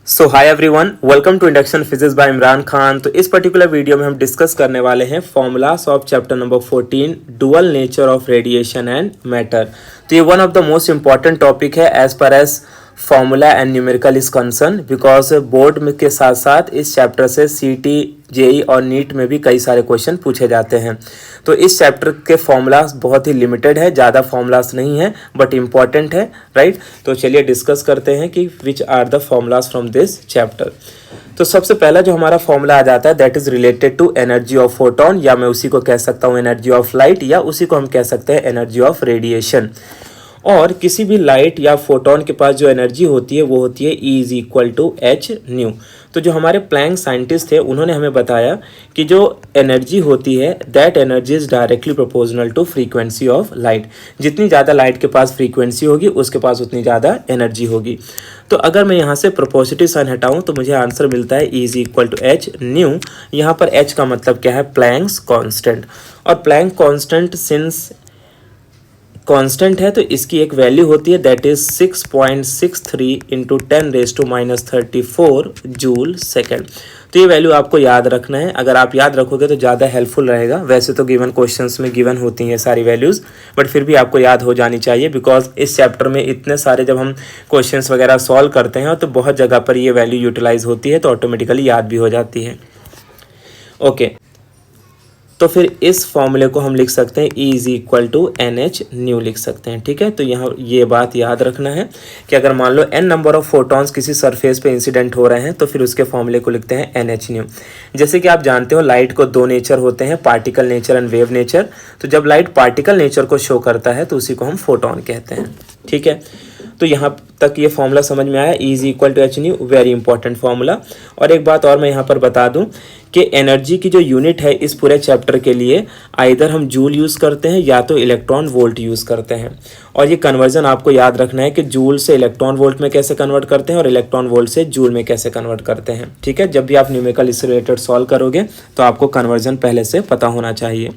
So hi everyone, welcome to induction physics by Imran Khan. तो इस particular video में हम डिस्कस करने वाले हैं formulas of chapter number 14 dual nature of radiation and matter. तो ये one of the most important topic है as per as formula and numerical is concern, because board में के साथ साथ इस चैप्टर से सीटी जेई और नीट में भी कई सारे क्वेश्चन पूछे जाते हैं। तो इस चैप्टर के फॉर्मूलास बहुत ही लिमिटेड है, ज़्यादा फॉर्मूलास नहीं है बट इम्पॉर्टेंट है, राइट। तो चलिए डिस्कस करते हैं कि which are the formulas from this chapter. तो सबसे पहला जो हमारा फॉर्मूला आ जाता है that is related to energy of photon, या मैं उसी को कह सकता हूँ एनर्जी ऑफ लाइट, या उसी को हम कह सकते हैं एनर्जी ऑफ रेडिएशन। और किसी भी लाइट या फोटोन के पास जो एनर्जी होती है वो होती है E is equal to H nu. तो जो हमारे प्लैंक साइंटिस्ट थे उन्होंने हमें बताया कि जो एनर्जी होती है that energy is directly proportional to frequency of light. जितनी ज़्यादा लाइट के पास फ्रीक्वेंसी होगी उसके पास उतनी ज़्यादा एनर्जी होगी। तो अगर मैं यहाँ से प्रोपोर्शनल साइन हटाऊँ तो मुझे आंसर मिलता है E is equal to H nu. यहाँ पर एच का मतलब क्या है, प्लैंक्स कॉन्स्टेंट। और प्लैंक कॉन्स्टेंट सिंस कांस्टेंट है तो इसकी एक वैल्यू होती है that is 6.63 into 10⁻34 joule second. तो ये वैल्यू आपको याद रखना है। अगर आप याद रखोगे तो ज़्यादा हेल्पफुल रहेगा। वैसे तो गिवन क्वेश्चंस में गिवन होती हैं सारी वैल्यूज़, बट फिर भी आपको याद हो जानी चाहिए, बिकॉज इस चैप्टर में इतने सारे जब हम क्वेश्चंस वगैरह सॉल्व करते हैं तो बहुत जगह पर ये वैल्यू यूटिलाइज होती है, तो ऑटोमेटिकली याद भी हो जाती है। ओके, तो फिर इस फॉर्मूले को हम लिख सकते हैं E is equal to N H nu लिख सकते हैं, ठीक है। तो यहाँ ये बात याद रखना है कि अगर मान लो n नंबर ऑफ फोटॉन्स किसी सरफेस पे इंसिडेंट हो रहे हैं तो फिर उसके फॉर्मूले को लिखते हैं एन एच न्यू। जैसे कि आप जानते हो लाइट को दो नेचर होते हैं, particle nature and wave nature. तो जब लाइट पार्टिकल नेचर को शो करता है तो उसी को हम फोटोन कहते हैं, ठीक है। तो यहाँ तक ये फॉर्मूला समझ में आया, E is equal to H nu, very important formula. और एक बात और मैं यहाँ पर बता दूँ कि एनर्जी की जो यूनिट है इस पूरे चैप्टर के लिए आइदर हम जूल यूज़ करते हैं या तो इलेक्ट्रॉन वोल्ट यूज़ करते हैं। और ये कन्वर्जन आपको याद रखना है कि जूल से इलेक्ट्रॉन वोल्ट में कैसे कन्वर्ट करते हैं और इलेक्ट्रॉन वोल्ट से जूल में कैसे कन्वर्ट करते हैं, ठीक है। जब भी आप न्यूमेरिकल इससे रिलेटेड सॉल्व करोगे तो आपको कन्वर्जन पहले से पता होना चाहिए।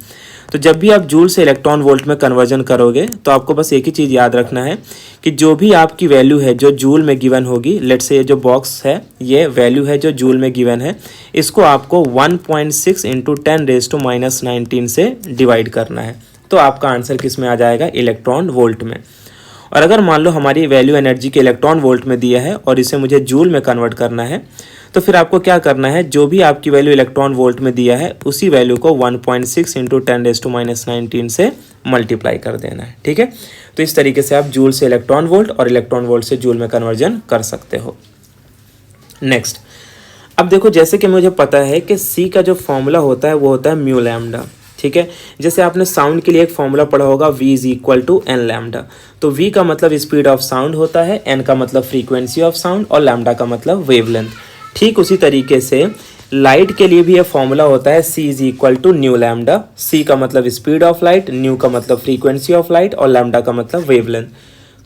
तो जब भी आप जूल से इलेक्ट्रॉन वोल्ट में कन्वर्जन करोगे तो आपको बस एक ही चीज़ याद रखना है कि जो भी आपकी वैल्यू है जो जूल में गिवन होगी, लेट्स से ये जो बॉक्स है ये वैल्यू है जो जूल में गिवन है, इसको आपको 1.6 इंटू 10⁻⁻19 से डिवाइड करना है। तो आपका आंसर किस में आ जाएगा, इलेक्ट्रॉन वोल्ट में। और अगर मान लो हमारी वैल्यू एनर्जी के इलेक्ट्रॉन वोल्ट में दिया है और इसे मुझे जूल में कन्वर्ट करना है, तो फिर आपको क्या करना है, जो भी आपकी वैल्यू इलेक्ट्रॉन वोल्ट में दिया है उसी वैल्यू को 1.6 इंटू 10⁻⁻19 से मल्टीप्लाई कर देना है, ठीक है। तो इस तरीके से आप जूल से इलेक्ट्रॉन वोल्ट और इलेक्ट्रॉन वोल्ट से जूल में कन्वर्जन कर सकते हो। नेक्स्ट, अब देखो जैसे कि मुझे पता है कि सी का जो फॉर्मूला होता है वो होता है म्यू लैम्डा, ठीक है। जैसे आपने साउंड के लिए एक फॉर्मूला पढ़ा होगा V is equal to N lambda. तो V का मतलब स्पीड ऑफ साउंड होता है, N का मतलब फ्रीक्वेंसी ऑफ साउंड और लैम्डा का मतलब वेवलेंथ। ठीक उसी तरीके से लाइट के लिए भी यह फॉर्मूला होता है C is equal to nu lambda. C का मतलब स्पीड ऑफ लाइट, न्यू का मतलब फ्रीक्वेंसी ऑफ लाइट और लैम्डा का मतलब वेवलेंथ।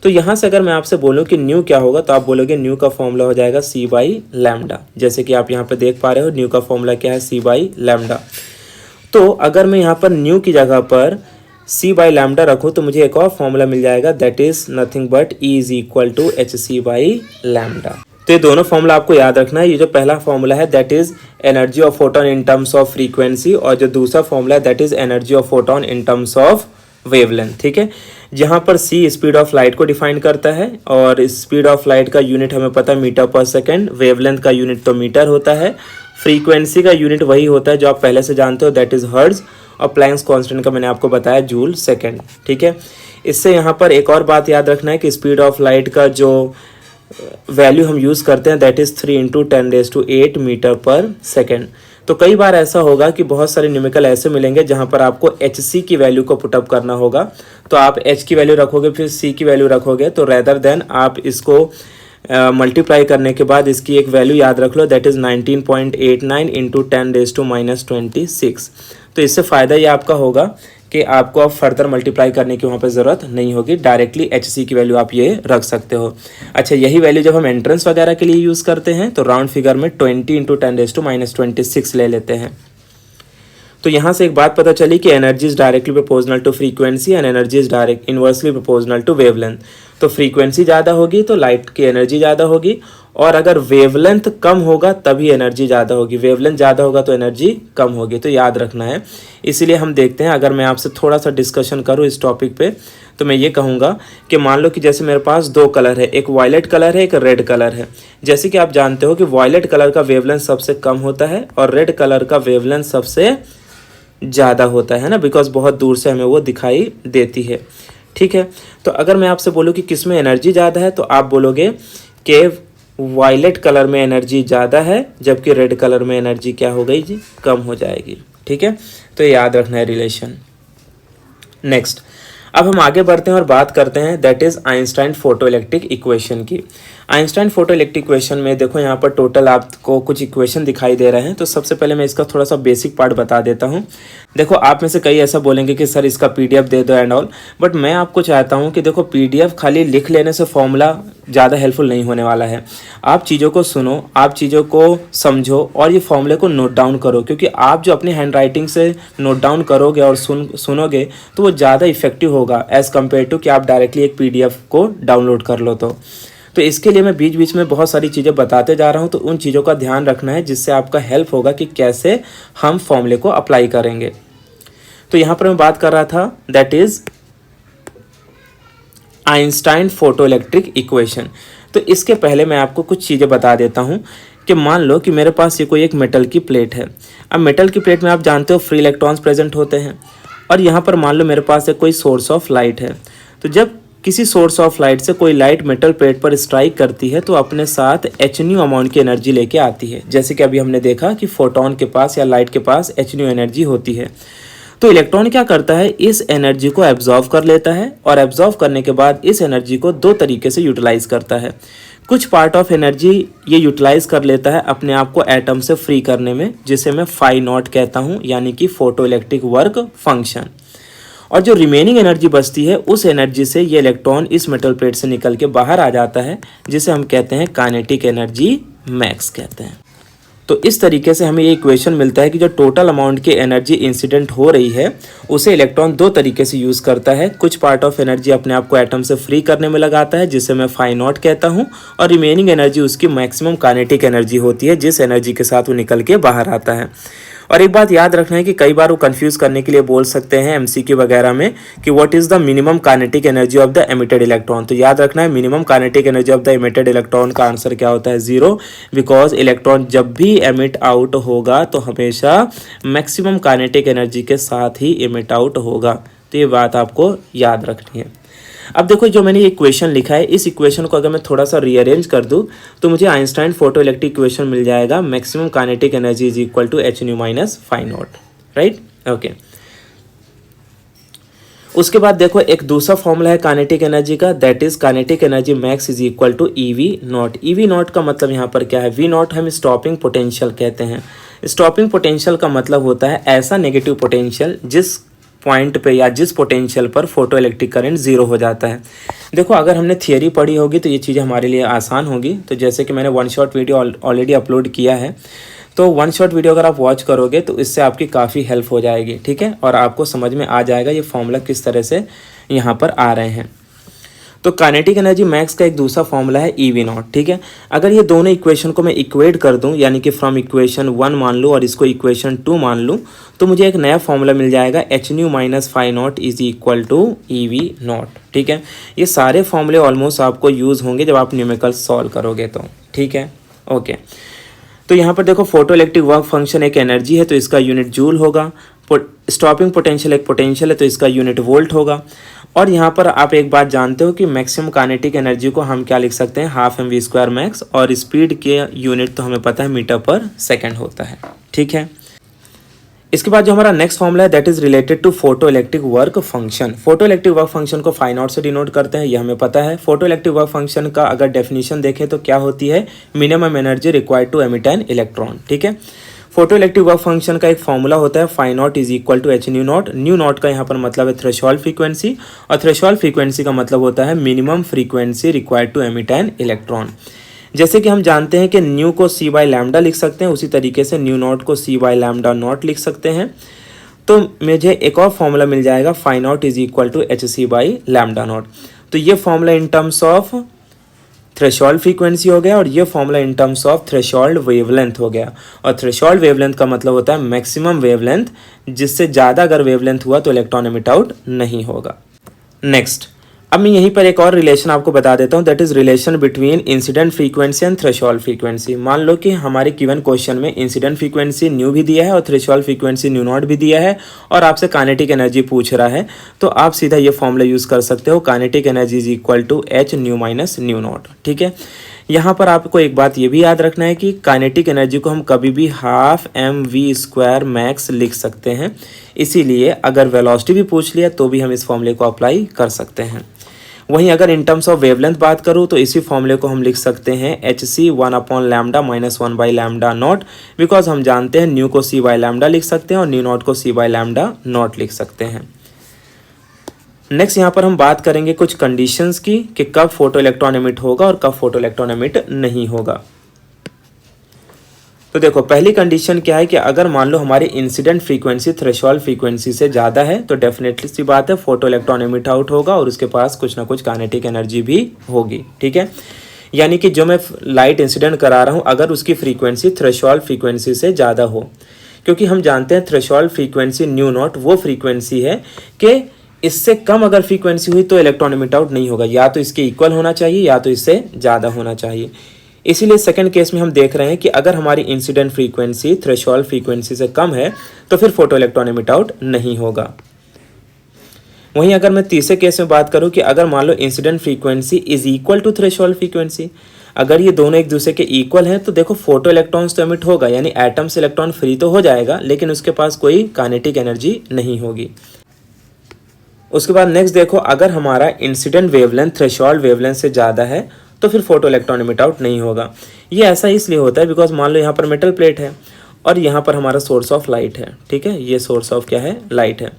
तो यहाँ से अगर मैं आपसे बोलूँ कि न्यू क्या होगा तो आप बोलोगे न्यू का फॉर्मूला हो जाएगा C बाई लैम्डा। जैसे कि आप यहाँ पे देख पा रहे हो न्यू का फॉर्मूला क्या है, C बाई लैम्डा। तो अगर मैं यहाँ पर न्यू की जगह पर C बाई लैम्डा रखूँ तो मुझे एक और फॉर्मूला मिल जाएगा that is nothing but E is equal to H C by lambda. तो ये दोनों फॉर्मूला आपको याद रखना है। ये जो पहला फॉर्मूला है that is energy of photon in terms of frequency और जो दूसरा फॉर्मूला है that is energy of photon in terms of wavelength, ठीक है। जहाँ पर C स्पीड ऑफ लाइट को डिफाइन करता है और स्पीड ऑफ लाइट का यूनिट हमें पता है मीटर पर सेकेंड, वेवलेंथ का यूनिट तो मीटर होता है, फ्रीक्वेंसी का यूनिट वही होता है जो आप पहले से जानते हो दैट इज हर्ट्ज, और प्लैंक्स कांस्टेंट का मैंने आपको बताया जूल सेकेंड, ठीक है। इससे यहाँ पर एक और बात याद रखना है कि स्पीड ऑफ लाइट का जो वैल्यू हम यूज़ करते हैं दैट इज़ 3 इंटू 10⁸ मीटर पर सेकेंड। तो कई बार ऐसा होगा कि बहुत सारे न्यूमेरिकल ऐसे मिलेंगे जहाँ पर आपको एच सी की वैल्यू को पुटअप करना होगा। तो आप एच की वैल्यू रखोगे फिर सी की वैल्यू रखोगे, तो रेदर देन आप इसको मल्टीप्लाई करने के बाद इसकी एक वैल्यू याद रख लो दैट इज़ 19.89 इंटू 10⁻26। तो इससे फ़ायदा ये आपका होगा कि आपको अब फर्दर मल्टीप्लाई करने की वहाँ पर ज़रूरत नहीं होगी, डायरेक्टली एच सी की वैल्यू आप ये रख सकते हो। अच्छा, यही वैल्यू जब हम एंट्रेंस वगैरह के लिए यूज़ करते हैं तो राउंड फिगर में 20 इंटू 10⁻26 ले लेते हैं। तो यहाँ से एक बात पता चली कि energy is directly proportional to frequency and energy is direct inversely proportional to wavelength. तो फ्रीक्वेंसी ज़्यादा होगी तो लाइट की एनर्जी ज़्यादा होगी, और अगर वेवलेंथ कम होगा तभी एनर्जी ज़्यादा होगी, वेवलेंथ ज़्यादा होगा तो एनर्जी कम होगी। तो याद रखना है। इसीलिए हम देखते हैं, अगर मैं आपसे थोड़ा सा डिस्कशन करूँ इस टॉपिक पे, तो मैं ये कहूँगा कि मान लो कि जैसे मेरे पास दो कलर है, एक वायलेट कलर है, एक रेड कलर है। जैसे कि आप जानते हो कि वायलेट कलर का वेवलेंथ सबसे कम होता है और रेड कलर का वेवलेंथ सबसे ज़्यादा होता है ना, बिकॉज बहुत दूर से हमें वो दिखाई देती है। ठीक है, तो अगर मैं आपसे बोलूँ कि किस में एनर्जी ज़्यादा है, तो आप बोलोगे कि वायलेट कलर में एनर्जी ज़्यादा है, जबकि रेड कलर में एनर्जी क्या हो गई जी, कम हो जाएगी। ठीक है, तो याद रखना है रिलेशन। नेक्स्ट, अब हम आगे बढ़ते हैं और बात करते हैं that is Einstein photoelectric equation की। आइंस्टाइन फोटोइलेक्ट्रिक इक्वेशन में देखो यहाँ पर टोटल आपको कुछ इक्वेशन दिखाई दे रहे हैं। तो सबसे पहले मैं इसका थोड़ा सा बेसिक पार्ट बता देता हूँ। देखो, आप में से कई ऐसा बोलेंगे कि सर इसका पीडीएफ दे दो एंड ऑल, बट मैं आपको चाहता हूँ कि देखो पीडीएफ खाली लिख लेने से फॉर्मूला ज़्यादा हेल्पफुल नहीं होने वाला है। आप चीज़ों को सुनो, आप चीज़ों को समझो और ये फॉर्मूले को नोट डाउन करो, क्योंकि आप जो अपनी हैंड राइटिंग से नोट डाउन करोगे और सुनोगे तो वो ज़्यादा इफेक्टिव होगा एज़ कम्पेयर टू कि आप डायरेक्टली एक पीडीएफ को डाउनलोड कर लो। तो इसके लिए मैं बीच बीच में बहुत सारी चीज़ें बताते जा रहा हूँ, तो उन चीज़ों का ध्यान रखना है जिससे आपका हेल्प होगा कि कैसे हम फॉर्मूले को अप्लाई करेंगे। तो यहाँ पर मैं बात कर रहा था that is Einstein photoelectric equation. तो इसके पहले मैं आपको कुछ चीज़ें बता देता हूँ कि मान लो कि मेरे पास ये कोई एक मेटल की प्लेट है। अब मेटल की प्लेट में आप जानते हो फ्री इलेक्ट्रॉन्स प्रेजेंट होते हैं, और यहाँ पर मान लो मेरे पास एक कोई सोर्स ऑफ लाइट है। तो जब किसी सोर्स ऑफ लाइट से कोई लाइट मेटल प्लेट पर स्ट्राइक करती है तो अपने साथ hν अमाउंट की एनर्जी लेके आती है। जैसे कि अभी हमने देखा कि फोटोन के पास या लाइट के पास hν एनर्जी होती है। तो इलेक्ट्रॉन क्या करता है, इस एनर्जी को एब्जॉर्व कर लेता है, और एब्जॉर्व करने के बाद इस एनर्जी को दो तरीके से यूटिलाइज करता है। कुछ पार्ट ऑफ एनर्जी ये यूटिलाइज कर लेता है अपने आप को एटम से फ्री करने में, जिसे मैं फाई नॉट कहता हूँ, यानी कि फोटोइलेक्ट्रिक वर्क फंक्शन। और जो रिमेनिंग एनर्जी बचती है उस एनर्जी से ये इलेक्ट्रॉन इस मेटल प्लेट से निकल के बाहर आ जाता है, जिसे हम कहते हैं काइनेटिक एनर्जी मैक्स कहते हैं। तो इस तरीके से हमें ये इक्वेशन मिलता है कि जो टोटल अमाउंट की एनर्जी इंसिडेंट हो रही है उसे इलेक्ट्रॉन दो तरीके से यूज़ करता है। कुछ पार्ट ऑफ एनर्जी अपने आप को एटम से फ्री करने में लगाता है, जिसे मैं फाई नॉट कहता हूँ, और रिमेनिंग एनर्जी उसकी मैक्सिमम काइनेटिक एनर्जी होती है, जिस एनर्जी के साथ वो निकल के बाहर आता है। और एक बात याद रखना है कि कई बार वो कंफ्यूज करने के लिए बोल सकते हैं एमसीक्यू वगैरह में कि what is the minimum kinetic energy of the emitted electron. तो याद रखना है minimum kinetic energy of the emitted electron का आंसर क्या होता है, 0, बिकॉज इलेक्ट्रॉन जब भी एमिट आउट होगा तो हमेशा मैक्सिमम काइनेटिक एनर्जी के साथ ही एमिट आउट होगा। तो ये बात आपको याद रखनी है। अब देखो, जो मैंने ये इक्वेशन लिखा है, इस इक्वेशन को अगर मैं थोड़ा सा रीअरेंज कर दूं तो मुझे आइंस्टाइन फोटोइलेक्ट्रिक इक्वेशन मिल जाएगा, maximum kinetic energy is equal to hν minus phi naught, right. Okay, उसके बाद देखो एक दूसरा फॉर्मूला है काइनेटिक एनर्जी का, that is kinetic energy max is equal to EV naught. EV naught का मतलब यहाँ पर क्या है, V नॉट हम स्टॉपिंग पोटेंशियल कहते हैं। स्टॉपिंग पोटेंशियल का मतलब होता है ऐसा नेगेटिव पोटेंशियल जिस पॉइंट पे या जिस पोटेंशियल पर फोटो इलेक्ट्रिक करंट 0 हो जाता है। देखो, अगर हमने थियरी पढ़ी होगी तो ये चीज़ें हमारे लिए आसान होगी। तो जैसे कि मैंने one shot video already upload किया है, तो वन शॉट वीडियो अगर आप वॉच करोगे तो इससे आपकी काफ़ी हेल्प हो जाएगी, ठीक है, और आपको समझ में आ जाएगा ये फॉर्मूला किस तरह से यहाँ पर आ रहे हैं। तो काइनेटिक एनर्जी मैक्स का एक दूसरा फॉर्मूला है EV नॉट, ठीक है। अगर ये दोनों इक्वेशन को मैं इक्वेट कर दूं, यानी कि फ्रॉम इक्वेशन 1 मान लूँ और इसको इक्वेशन 2 मान लूँ, तो मुझे एक नया फॉर्मूला मिल जाएगा, hν minus phi naught is equal to EV naught, ठीक है। ये सारे फॉर्मूले ऑलमोस्ट आपको यूज़ होंगे जब आप न्यूमेरिकल्स सॉल्व करोगे तो, ठीक है। ओके, तो यहाँ पर देखो फोटो इलेक्ट्रिक वर्क फंक्शन एक एनर्जी है तो इसका यूनिट जूल होगा, स्टॉपिंग पोटेंशियल एक पोटेंशियल है तो इसका यूनिट वोल्ट होगा। और यहाँ पर आप एक बात जानते हो कि मैक्सिमम काइनेटिक एनर्जी को हम क्या लिख सकते हैं, हाफ mv² मैक्स, और स्पीड के यूनिट तो हमें पता है मीटर पर सेकेंड होता है, ठीक है। इसके बाद जो हमारा नेक्स्ट फॉर्मूला है that is related to photo electric work function. Photo electric work function को फाई नॉट से डिनोट करते हैं, ये हमें पता है। फोटो इलेक्ट्रिक वर्क फंक्शन का अगर डेफिनेशन देखें तो क्या होती है, minimum energy required to emit an electron, ठीक है। फोटो इलेक्ट्रिक वर्क फंक्शन का एक फॉर्मूला होता है, phi naught is equal to hν naught. Nu naught का यहाँ पर मतलब है थ्रेशोल्ड फ्रीक्वेंसी, और थ्रेशोल्ड फ्रीक्वेंसी का मतलब होता है minimum frequency required to emit an electron. जैसे कि हम जानते हैं कि न्यू को c बाई लैम्डा लिख सकते हैं, उसी तरीके से न्यू नॉट को c बाई लैम्डा नॉट लिख सकते हैं। तो मुझे एक और फॉर्मूला मिल जाएगा, phi naught is equal to hc by lambda naught. तो ये formula in terms of threshold frequency हो गया और ये formula in terms of threshold wavelength हो गया। और थ्रेशोल्ड वेवलेंथ का मतलब होता है मैक्सिमम वेवलेंथ, जिससे ज़्यादा अगर वेवलेंथ हुआ तो इलेक्ट्रॉन एमिट आउट नहीं होगा। नेक्स्ट, अब मैं यहीं पर एक और रिलेशन आपको बता देता हूँ, that is relation between incident frequency and threshold frequency. मान लो कि हमारे गिवन क्वेश्चन में इंसिडेंट फ्रीक्वेंसी न्यू भी दिया है और थ्रेशोल्ड फ्रीक्वेंसी न्यू नॉट भी दिया है और आपसे काइनेटिक एनर्जी पूछ रहा है, तो आप सीधा ये फॉर्मूला यूज़ कर सकते हो, kinetic energy is equal to H nu minus nu naught. ठीक है, यहाँ पर आपको एक बात ये भी याद रखना है कि काइनेटिक एनर्जी को हम कभी भी हाफ mv² मैक्स लिख सकते हैं, इसीलिए अगर वेलोसिटी भी पूछ लिया तो भी हम इस फॉर्मूले को अप्लाई कर सकते हैं। वहीं अगर इन टर्म्स ऑफ वेवलेंथ बात करूँ तो इसी फॉर्मूले को हम लिख सकते हैं hc 1/λ माइनस 1/λ नॉट, बिकॉज हम जानते हैं न्यू को c/λ लिख सकते हैं और न्यू नॉट को c/λ नॉट लिख सकते हैं। नेक्स्ट यहाँ पर हम बात करेंगे कुछ कंडीशंस की कि कब फोटो इलेक्ट्रॉन एमिट होगा और कब फोटो इलेक्ट्रॉन एमिट नहीं होगा। तो देखो, पहली कंडीशन क्या है कि अगर मान लो हमारी इंसिडेंट फ्रीक्वेंसी थ्रेशोल्ड फ्रीक्वेंसी से ज़्यादा है तो डेफिनेटली सी बात है फोटो इलेक्ट्रॉन एमिट आउट होगा और उसके पास कुछ ना कुछ काइनेटिक एनर्जी भी होगी। ठीक है, यानी कि जो मैं लाइट इंसिडेंट करा रहा हूँ अगर उसकी फ्रीक्वेंसी थ्रेशोल्ड फ्रीक्वेंसी से ज़्यादा हो, क्योंकि हम जानते हैं थ्रेशोल्ड फ्रीक्वेंसी न्यू नॉट वो फ्रीक्वेंसी है कि इससे कम अगर फ्रीक्वेंसी हुई तो इलेक्ट्रॉन एमिट आउट नहीं होगा, या तो इसके इक्वल होना चाहिए या तो इससे ज़्यादा होना चाहिए। इसीलिए सेकंड केस में हम देख रहे हैं कि अगर हमारी इंसिडेंट फ्रीक्वेंसी थ्रेशोल्ड फ्रीक्वेंसी से कम है तो फिर फोटो इलेक्ट्रॉन एमिट आउट नहीं होगा। वहीं अगर मैं तीसरे केस में बात करूं कि अगर मान लो incident frequency is equal to threshold frequency, अगर ये दोनों एक दूसरे के इक्वल हैं तो देखो फोटो इलेक्ट्रॉन्स तो एमिट होगा, यानी एटम से इलेक्ट्रॉन फ्री तो हो जाएगा लेकिन उसके पास कोई काइनेटिक एनर्जी नहीं होगी। उसके बाद नेक्स्ट देखो, अगर हमारा इंसिडेंट वेवलेंथ थ्रेशोल्ड वेवलेंथ से ज़्यादा है तो फिर फोटो इलेक्ट्रॉन एमिट आउट नहीं होगा। ये ऐसा इसलिए होता है बिकॉज मान लो यहाँ पर मेटल प्लेट है और यहाँ पर हमारा सोर्स ऑफ लाइट है। ठीक है, ये सोर्स ऑफ क्या है, लाइट है।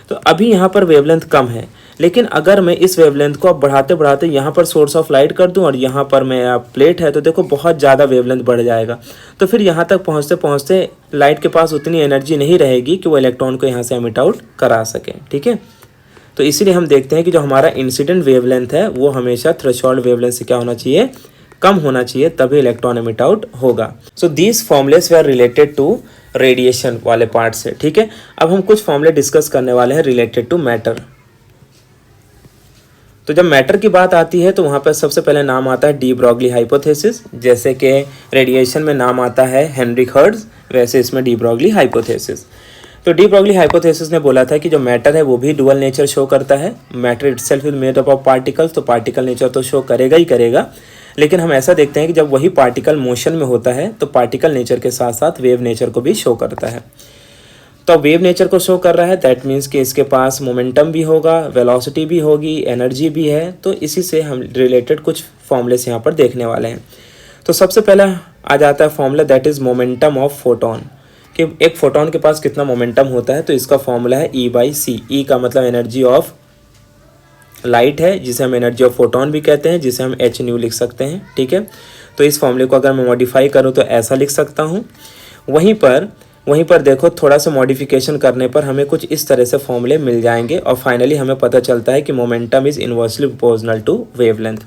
तो अभी यहाँ पर वेवलेंथ कम है, लेकिन अगर मैं इस वेवलेंथ को अब बढ़ाते बढ़ाते यहाँ पर सोर्स ऑफ लाइट कर दूँ और यहाँ पर मैं प्लेट है तो देखो बहुत ज़्यादा वेवलेंथ बढ़ जाएगा। तो फिर यहाँ तक पहुँचते पहुँचते लाइट के पास उतनी एनर्जी नहीं रहेगी कि वो इलेक्ट्रॉन को यहाँ से एमिट आउट करा सके। ठीक है, तो इसीलिए हम देखते हैं कि जो हमारा इंसिडेंट वेवलेंथ है वो हमेशा थ्रेशोल्ड वेवलेंथ से क्या होना चाहिए, कम होना चाहिए, तभी इलेक्ट्रॉन एमिट आउट होगा। So these formulas they are related to radiation वाले पार्ट से। ठीक है, अब हम कुछ फॉर्मूले डिस्कस करने वाले हैं रिलेटेड टू मैटर। तो जब मैटर की बात आती है तो वहाँ पर सबसे पहले नाम आता है डी ब्रॉगली हाइपोथेसिस। जैसे कि रेडिएशन में नाम आता है हेनरी हर्ट्ज, वैसे इसमें डी ब्रॉगली हाइपोथेसिस। तो डी ब्रॉगली हाइपोथेसिस ने बोला था कि जो मैटर है वो भी डुअल नेचर शो करता है। Matter itself is made up of particles, तो पार्टिकल नेचर तो शो करेगा ही करेगा, लेकिन हम ऐसा देखते हैं कि जब वही पार्टिकल मोशन में होता है तो पार्टिकल नेचर के साथ साथ वेव नेचर को भी शो करता है। तो वेव नेचर को शो कर रहा है, दैट मीन्स कि इसके पास मोमेंटम भी होगा, वेलोसिटी भी होगी, एनर्जी भी है। तो इसी से हम रिलेटेड कुछ फॉर्मूलेस यहाँ पर देखने वाले हैं। तो सबसे पहला आ जाता है formula, that is momentum of photon, कि एक फोटोन के पास कितना मोमेंटम होता है। तो इसका फॉर्मूला है E/c। E का मतलब एनर्जी ऑफ लाइट है, जिसे हम एनर्जी ऑफ फोटोन भी कहते हैं, जिसे हम h न्यू लिख सकते हैं। ठीक है, तो इस फॉर्मूले को अगर मैं मॉडिफाई करूँ तो ऐसा लिख सकता हूँ। वहीं पर देखो थोड़ा सा मॉडिफिकेशन करने पर हमें कुछ इस तरह से फॉर्मूले मिल जाएंगे और फाइनली हमें पता चलता है कि momentum is inversely proportional to wavelength.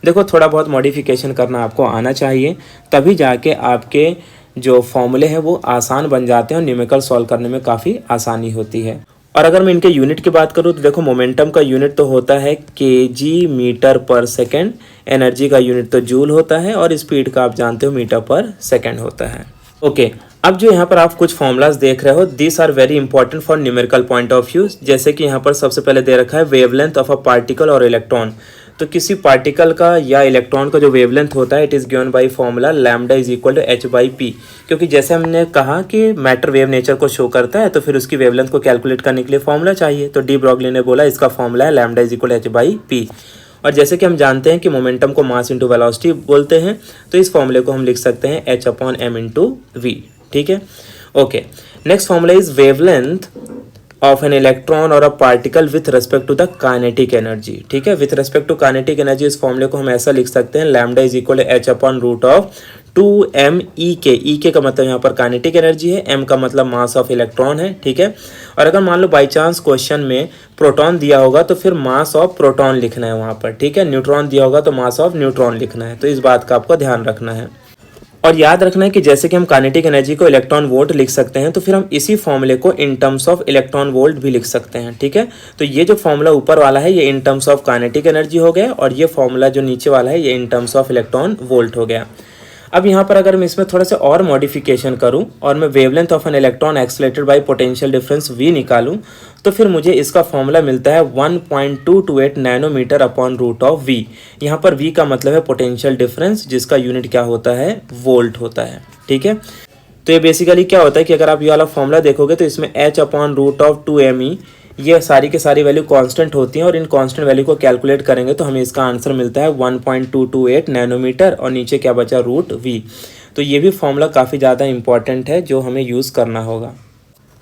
देखो थोड़ा बहुत मॉडिफिकेशन करना आपको आना चाहिए, तभी जाके आपके जो फॉर्मूले हैं वो आसान बन जाते हैं और न्यूमेरिकल सॉल्व करने में काफ़ी आसानी होती है। और अगर मैं इनके यूनिट की बात करूँ तो देखो मोमेंटम का यूनिट तो होता है kg मीटर पर सेकेंड, एनर्जी का यूनिट तो जूल होता है और स्पीड का आप जानते हो मीटर पर सेकेंड होता है। ओके, अब जो यहाँ पर आप कुछ फॉर्मूलाज देख रहे हो, this are very important for numerical point of view. जैसे कि यहाँ पर सबसे पहले दे रखा है वेवलेंथ ऑफ अ पार्टिकल और इलेक्ट्रॉन। तो किसी पार्टिकल का या इलेक्ट्रॉन का जो वेवलेंथ होता है it is given by formula lambda is equal to h/p, क्योंकि जैसे हमने कहा कि मैटर वेव नेचर को शो करता है तो फिर उसकी वेवलेंथ को कैलकुलेट करने के लिए फॉर्मूला चाहिए। तो डी ब्रॉगली ने बोला इसका फॉर्मूला है lambda is equal to h/p। और जैसे कि हम जानते हैं कि मोमेंटम को मास इंटू वेलोसिटी बोलते हैं, तो इस फॉर्मूले को हम लिख सकते हैं h/m इंटू v। ठीक है, okay. Next formula is wavelength of an electron और a particle with respect to the kinetic energy. ठीक है, with respect to kinetic energy इस फॉर्मूले को हम ऐसा लिख सकते हैं lambda is equal to h/√of 2m E का मतलब यहाँ पर काइनेटिक एनर्जी है, m का मतलब मास ऑफ इलेक्ट्रॉन है, ठीक है। और अगर मान लो बाई चांस क्वेश्चन में प्रोटॉन दिया होगा तो फिर मास ऑफ प्रोटॉन लिखना है वहाँ पर, ठीक है। न्यूट्रॉन दिया होगा तो मास ऑफ न्यूट्रॉन लिखना है, तो इस बात का आपको ध्यान रखना है। और याद रखना है कि जैसे कि हम काइनेटिक एनर्जी को इलेक्ट्रॉन वोल्ट लिख सकते हैं, तो फिर हम इसी फॉर्मूले को इन टर्म्स ऑफ इलेक्ट्रॉन वोल्ट भी लिख सकते हैं, ठीक है। तो ये जो फॉर्मूला ऊपर वाला है ये इन टर्म्स ऑफ काइनेटिक एनर्जी हो गया, और ये फॉर्मूला जो नीचे वाला है ये इन टर्म्स ऑफ इलेक्ट्रॉन वोल्ट हो गया। अब यहाँ पर अगर मैं इसमें थोड़ा सा और मॉडिफिकेशन करूँ और मैं wavelength of an electron accelerated bye potential difference v निकालूँ, तो फिर मुझे इसका फॉर्मूला मिलता है 1.228 nanometre upon root of v। यहाँ पर v का मतलब है पोटेंशियल डिफरेंस, जिसका यूनिट क्या होता है, वोल्ट होता है, ठीक है। तो ये बेसिकली क्या होता है कि अगर आप ये वाला फॉर्मूला देखोगे तो इसमें h upon root of 2me ये सारी के सारी वैल्यू कांस्टेंट होती हैं, और इन कांस्टेंट वैल्यू को कैलकुलेट करेंगे तो हमें इसका आंसर मिलता है 1.228 नैनोमीटर, और नीचे क्या बचा, रूट v। तो ये भी फॉर्मूला काफ़ी ज़्यादा इंपॉर्टेंट है जो हमें यूज़ करना होगा।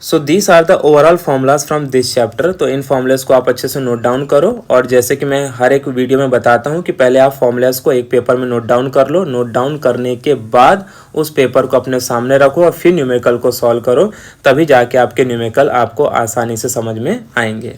So this are the overall formulas from this chapter. तो इन फॉर्मूलाज को आप अच्छे से नोट डाउन करो, और जैसे कि मैं हर एक वीडियो में बताता हूँ कि पहले आप फॉर्मूलाज को एक पेपर में नोट डाउन कर लो। नोट डाउन करने के बाद उस पेपर को अपने सामने रखो और फिर न्यूमेरिकल को सॉल्व करो, तभी जाके आपके न्यूमेरिकल आपको आसानी से समझ में आएंगे।